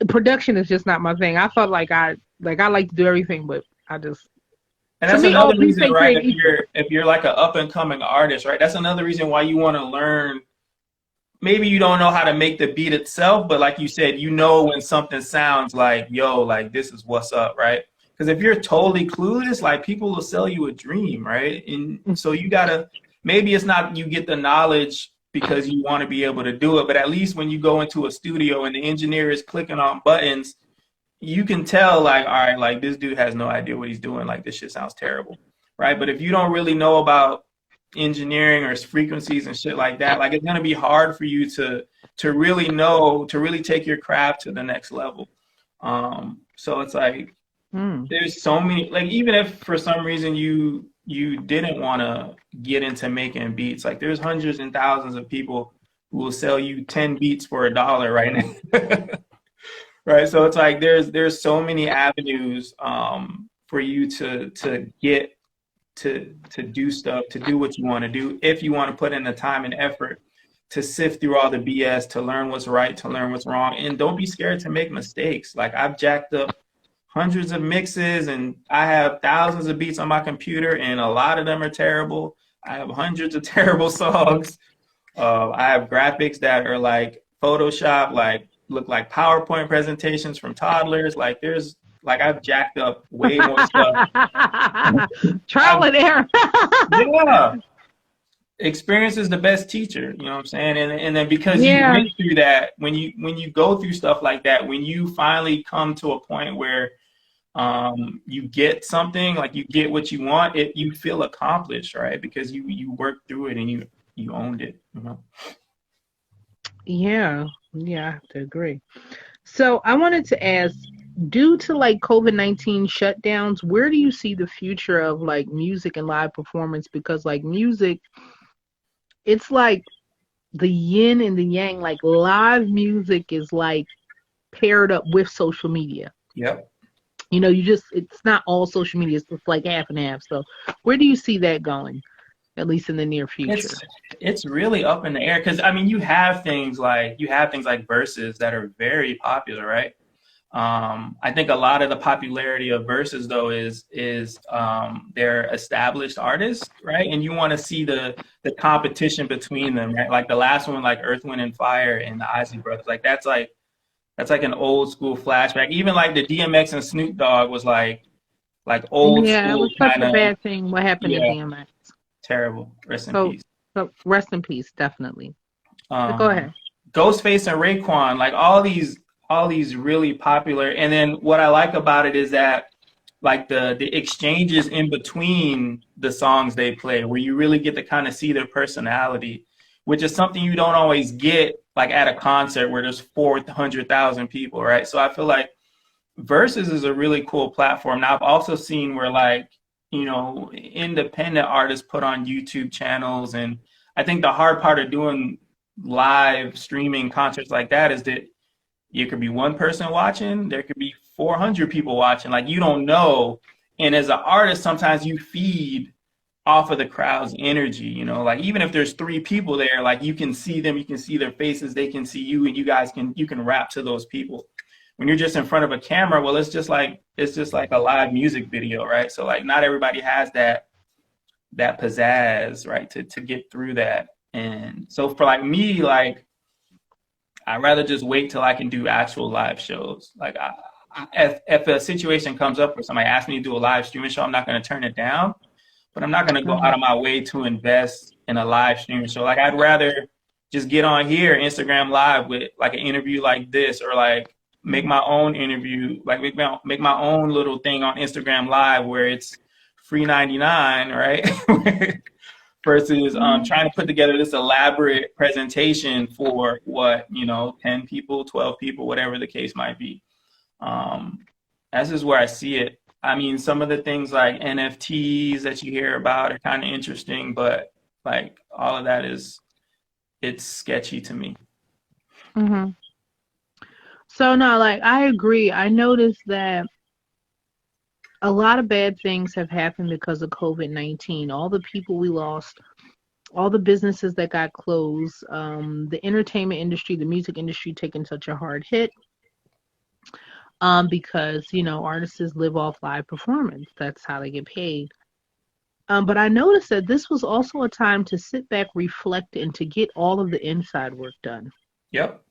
production is just not my thing. I felt like I like to do everything, but I just.
And that's another reason, right? If you're like an up and coming artist, right? That's another reason why you want to learn. Maybe you don't know how to make the beat itself, but like you said, when something sounds like, yo, like this is what's up, right? Because if you're totally clueless, like people will sell you a dream, right? And so you gotta, maybe it's not you get the knowledge because you want to be able to do it, but at least when you go into a studio and the engineer is clicking on buttons, you can tell like, all right, like this dude has no idea what he's doing. Like this shit sounds terrible, right? But if you don't really know about engineering or frequencies and shit like that, like it's gonna be hard for you to really know to really take your craft to the next level. So it's like
Hmm.
there's so many like even if for some reason you didn't want to get into making beats, like there's hundreds and thousands of people who will sell you 10 beats for $1 right now. Right. So it's like there's so many avenues for you to get to do stuff, to do what you want to do, if you want to put in the time and effort to sift through all the BS, to learn what's right, to learn what's wrong, and don't be scared to make mistakes. Like I've jacked up hundreds of mixes and I have thousands of beats on my computer and a lot of them are terrible. I have hundreds of terrible songs. I have graphics that are like Photoshop, like look like PowerPoint presentations from toddlers. Like there's like I've jacked up way more stuff.
Trial
I've
and error.
yeah. Experience is the best teacher, you know what I'm saying? And then because you
Yeah.
went through that, when you go through stuff like that, when you finally come to a point where you get something, like you get what you want, you feel accomplished, right? Because you worked through it and you owned it, you know?
Yeah. Yeah, I have to agree. So I wanted to ask, due to like COVID-19 shutdowns, where do you see the future of like music and live performance? Because like music, it's like the yin and the yang. Like live music is like paired up with social media.
Yep.
It's not all social media, it's just like half and half. So where do you see that going, at least in the near
It's
future?
it's really up in the air because I mean you have things like verses that are very popular, right? I think a lot of the popularity of verses though is they're established artists, right? And you want to see the competition between them, right? Like the last one, like Earth, Wind, and Fire and the Isley Brothers, like that's like an old school flashback. Even like the DMX and Snoop Dogg was like old
Yeah, it
school
was such
kind
a
of
bad thing what happened to
yeah,
DMX.
terrible. Rest in
So,
peace.
so rest in peace, definitely. But go
Um,
ahead.
Ghostface and Raekwon, like all these really popular. And then what I like about it is that like the exchanges in between the songs they play, where you really get to kind of see their personality, which is something you don't always get like at a concert where there's 400,000 people, right? So I feel like Versus is a really cool platform. Now I've also seen where like independent artists put on YouTube channels, and I think the hard part of doing live streaming concerts like that is that you could be one person watching, there could be 400 people watching. Like you don't know. And as an artist, sometimes you feed off of the crowd's energy, like even if there's three people there, like you can see them, you can see their faces, they can see you, and you can rap to those people. When you're just in front of a camera, well, it's just like a live music video, right? So like not everybody has that pizzazz, right, to get through that. And so for like me, like I'd rather just wait till I can do actual live shows. Like if a situation comes up where somebody asks me to do a live streaming show, I'm not going to turn it down, but I'm not going to go out
Mhm.
of my way to invest in a live streaming show. Like I'd rather just get on here, Instagram Live with like an interview like this, or like make my own interview, like make my own little thing on Instagram Live where it's free 99, right? Versus
Mhm.
trying to put together this elaborate presentation for 10 people, 12 people, whatever the case might be. Um, that's just where I see it. I mean, some of the things like NFTs that you hear about are kind of interesting, but like all of that it's sketchy to me.
Mhm. So no, like I agree. I noticed that a lot of bad things have happened because of COVID-19. All the people we lost, all the businesses that got closed, the entertainment industry, the music industry taking such a hard hit, because artists live off live performance. That's how they get paid. But I noticed that this was also a time to sit back, reflect, and to get all of the inside work done.
Yep.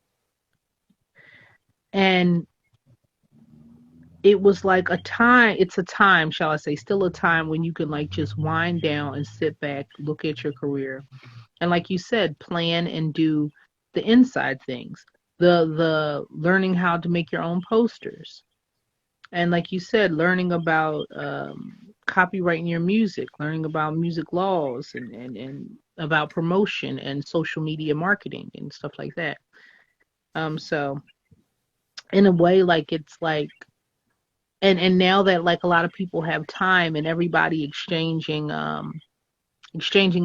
And it was like it's a time, shall I say, still a time when you can like just wind down and sit back, look at your career, and like you said, plan and do the inside things. The learning how to make your own posters. And like you said, learning about copyrighting your music, learning about music laws and about promotion and social media marketing and stuff like that. So in a way, like it's like, and now that like a lot of people have time and everybody exchanging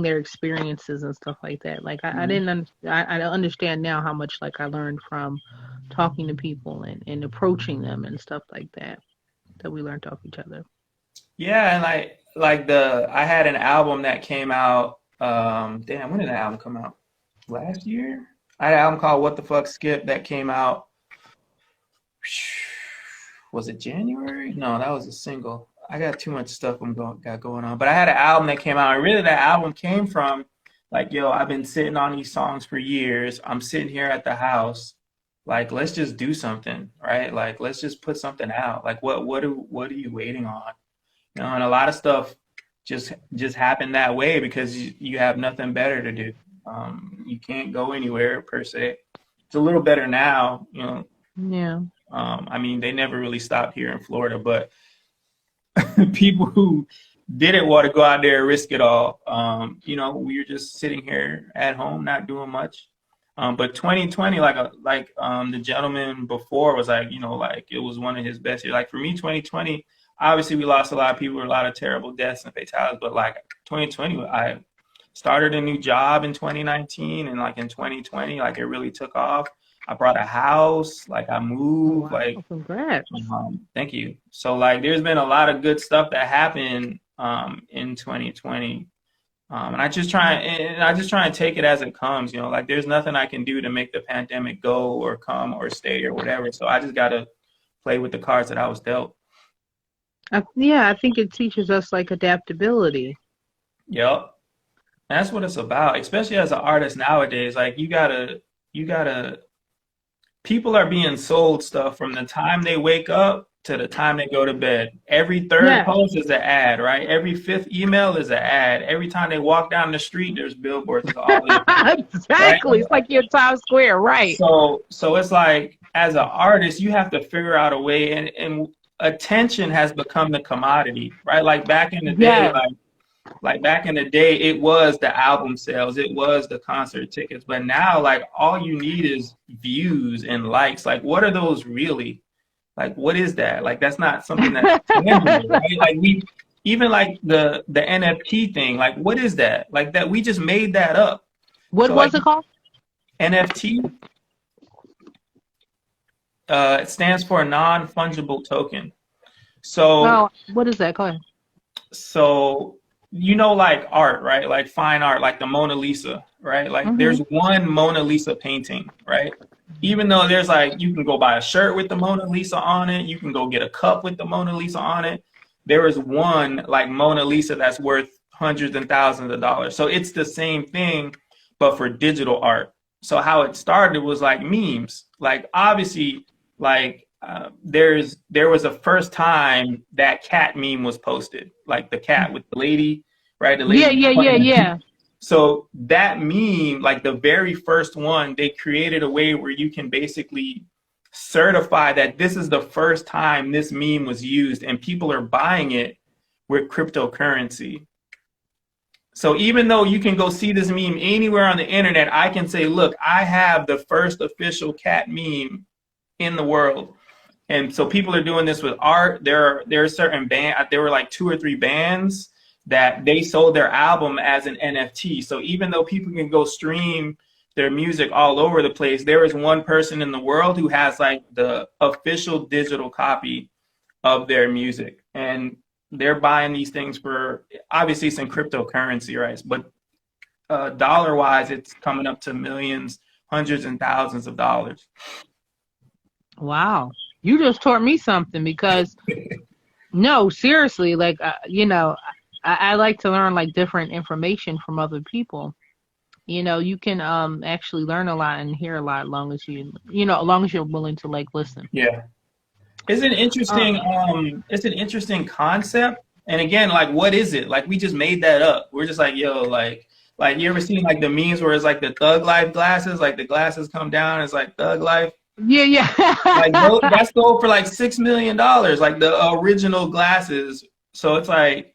their experiences and stuff like that. Like I
Mhm.
didn't I understand now how much like I learned from talking to people and approaching them and stuff like that that we learned off each other.
Yeah, and like the I had an album that came out. Damn, when did the album come out? Last year? I had an album called What the Fuck Skip that came out. Was it January? No, that was a single. I got too much stuff got going on. But I had an album that came out, and really that album came from like, yo, I've been sitting on these songs for years. I'm sitting here at the house. Like, let's just do something, right? Like, let's just put something out. Like, what are you waiting on? You know, and a lot of stuff just happened that way because you have nothing better to do. You can't go anywhere per se. It's a little better now, you know.
Yeah.
I mean, they never really stopped here in Florida, but people who didn't want to go out there and risk it all, you know, we were just sitting here at home, not doing much. But 2020, the gentleman before was like, you know, like it was one of his best years. Like for me, 2020, obviously we lost a lot of people, a lot of terrible deaths and fatalities. But like 2020, I started a new job in 2019, and like in 2020, like it really took off. I bought a house, like I
Oh,
moved,
wow. Congrats.
thank you. So like there's been a lot of good stuff that happened in 2020. And I just try and take it as it comes, you know, like there's nothing I can do to make the pandemic go or come or stay or whatever. So I just gotta play with the cards that I was dealt.
Yeah, I think it teaches us like adaptability.
Yep. And that's what it's about, especially as an artist nowadays. Like you gotta people are being sold stuff from the time they wake up to the time they go to bed. Every third
Yeah,
post is an ad, right? Every fifth email is an ad. Every time they walk down the street, there's billboards. It's all this, right?
exactly. It's like you're in Times Square, right?
So it's like as an artist, you have to figure out a way, and attention has become the commodity, right? Like back in the day,
Yes.
like back in the day, it was the album sales, it was the concert tickets. But now, like all you need is views and likes. Like, what are those really? Like, what is that? Like, that's not something that's tangible, right? Like we even like the NFT thing. Like, what is that? Like that we just made that up.
What
So like
was it called?
NFT, it stands for non-fungible token. So
Oh, what is that? Go ahead.
So, you know, like art, right? Like fine art, like the Mona Lisa, right? Like there's
Hmm.
one Mona Lisa painting, right? Even though there's like, you can go buy a shirt with the Mona Lisa on it, you can go get a cup with the Mona Lisa on it. There is one like Mona Lisa that's worth hundreds and thousands of dollars. So it's the same thing, but for digital art. So how it started was like memes. Like obviously, there was a first time that cat meme was posted, like the cat with the lady, right? The
Yeah,
lady
yeah, yeah,
pointing at.
yeah.
So that meme, like the very first one, they created a way where you can basically certify that this is the first time this meme was used, and people are buying it with cryptocurrency. So even though you can go see this meme anywhere on the internet, I can say, look, I have the first official cat meme in the world. And so people are doing this with art. There are certain there were like two or three bands that they sold their album as an NFT. So even though people can go stream their music all over the place, there is one person in the world who has like the official digital copy of their music. And they're buying these things for, obviously it's in cryptocurrency, right? But dollar wise, it's coming up to millions, hundreds and thousands of dollars.
Wow. You just taught me something because no, seriously, like I like to learn like different information from other people. You can actually learn a lot and hear a lot as long as as long as you're willing to like listen.
Yeah. It's an
Uh,
interesting concept. And again, like what is it? Like we just made that up. We're just like, yo, like you ever seen like the memes where it's like the thug life glasses, like the glasses come down, it's like thug life.
Yeah.
Like that sold for like $6 million, like the original glasses. So it's like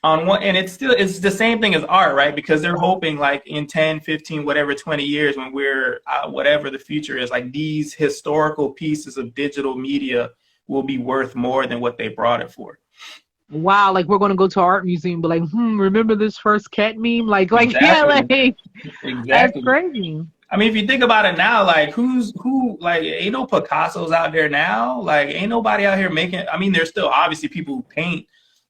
on one, and it's the same thing as art, right? Because they're hoping like in 10, 15, whatever, 20 years when we're whatever the future is, like these historical pieces of digital media will be worth more than what they brought it for.
Wow, like we're gonna go to an art museum, be like, remember this first cat meme? Yeah,
Exactly.
like that's
Exactly.
crazy.
I mean, if you think about it now, like like ain't no Picasso's out there now. Like ain't nobody out here making. I mean, there's still obviously people who paint,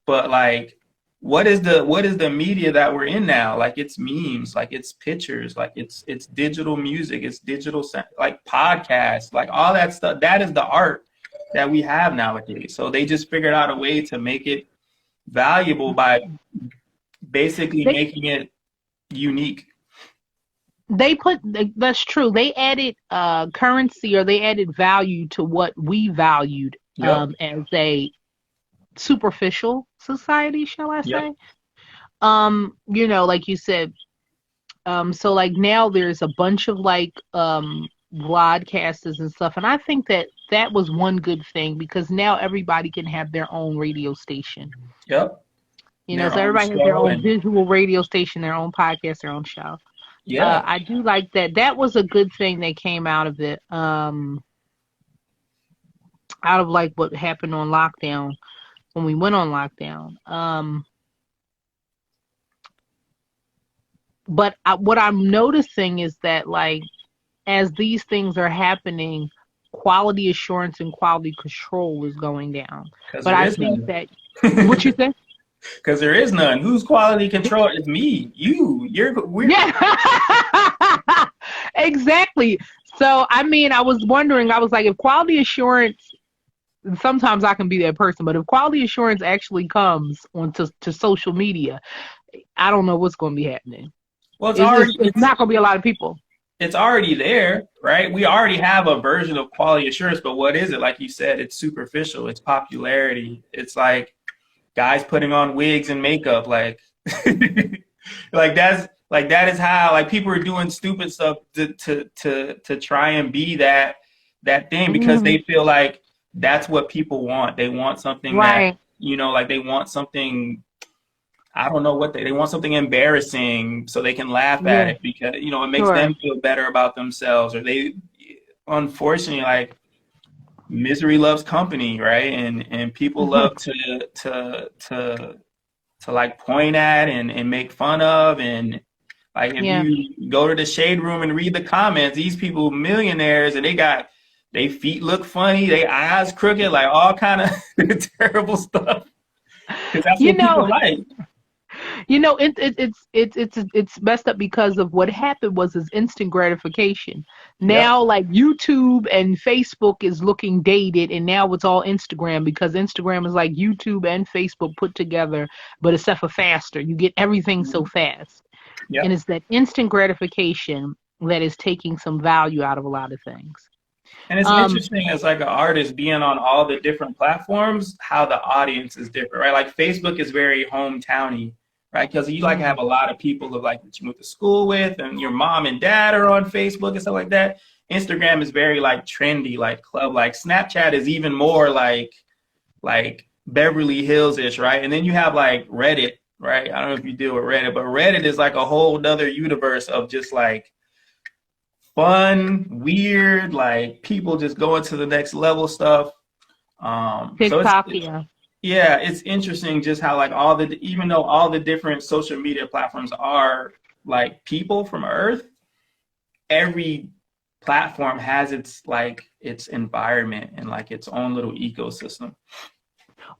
but like, what is the media that we're in now? Like it's memes, like it's pictures, like it's digital music, it's digital like podcasts, like all that stuff. That is the art that we have nowadays. So they just figured out a way to make it valuable by basically
They
making it unique.
that's true. They added currency, or they added value to what we valued
Yep.
as a superficial society, shall I
Yep.
say? Like you said, so like now there's a bunch of like broadcasters and stuff, and I think that that was one good thing because now everybody can have their own radio station.
Yep. Their
So
own
everybody has their
show
own
and
visual radio station, their own podcast, their own show.
yeah.
I do like that. That was a good thing that came out of it. Out of like what happened on lockdown when we went on lockdown. But what I'm noticing is that like as these things are happening, quality assurance and quality control is going down.
Because
But
there
I
is
think
none.
that what you think?
Because there is none. Who's quality control? It's me. We're.
Yeah, exactly. So I mean, I was wondering. I was like, if quality assurance, sometimes I can be that person, but if quality assurance actually comes onto to social media, I don't know what's going to be happening.
Well,
It's not going to be a lot of people.
it's already there, right? We already have a version of quality assurance, but what is it? Like you said, it's superficial. It's popularity. It's like guys putting on wigs and makeup, like that is how like people are doing stupid stuff to try and be that thing because
Hmm.
they feel like that's what people want. They want something that
Right.
like they want something. I don't know what they want something embarrassing so they can laugh at
Yeah.
it because it makes
Sure.
them feel better about themselves, or they unfortunately, like, misery loves company, right? And people love to like point at and make fun of. And like if
Yeah.
you go to the shade room and read the comments, these people millionaires and they feet look funny, they eyes crooked, like all kind of terrible stuff because that's
You
what
know,
people like.
it's messed up because of what happened was is instant gratification.
Yep.
Now, like YouTube and Facebook is looking dated, and now it's all Instagram because Instagram is like YouTube and Facebook put together, but except for faster. You get everything so fast, and
Yep.
it's that instant gratification that is taking some value out of a lot of things.
And it's
Um,
interesting as like an artist being on all the different platforms, how the audience is different, right? Like Facebook is very hometowny, right? Because you like have a lot of people of like that you went to school with, and your mom and dad are on Facebook and stuff like that. Instagram is very like trendy, like club. Like Snapchat is even more like Beverly Hills ish, right? And then you have like Reddit, right? I don't know if you deal with Reddit, but Reddit is like a whole other universe of just like fun, weird, like people just going to the next level stuff. So
TikTok, yeah.
yeah, it's interesting just how like even though all the different social media platforms are like people from Earth, every platform has its environment and like its own little ecosystem.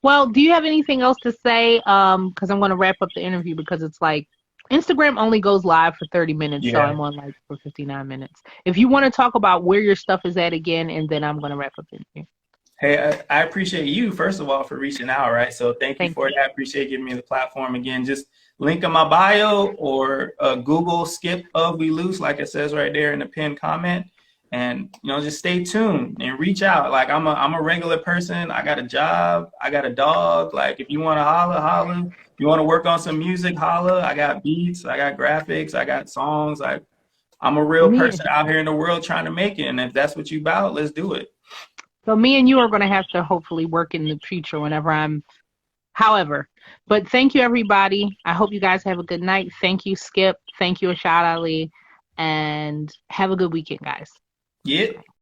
Well, do you have anything else to say? Because I'm going to wrap up the interview because it's like Instagram only goes live for 30 minutes, so
Yeah.
I'm on like for 59 minutes. If you want to talk about where your stuff is at again, and then I'm going to wrap up the interview.
Hey, I appreciate you, first of all, for reaching out, right? So thank you
Thank
for
you.
that. I appreciate giving me the platform again. Just link in my bio or Google skip of We Loose, like it says right there in the pinned comment. And, just stay tuned and reach out. Like I'm a regular person. I got a job. I got a dog. Like if you want to holla, holla. If you want to work on some music, holla. I got beats. I got graphics. I got songs. I'm a real
Me,
person out here in the world trying to make it. And if that's what you about, let's do it.
so me and you are going to have to hopefully work in the future whenever I'm, however. But thank you, everybody. I hope you guys have a good night. Thank you, Skip. Thank you, Ashad Ali. And have a good weekend, guys.
Get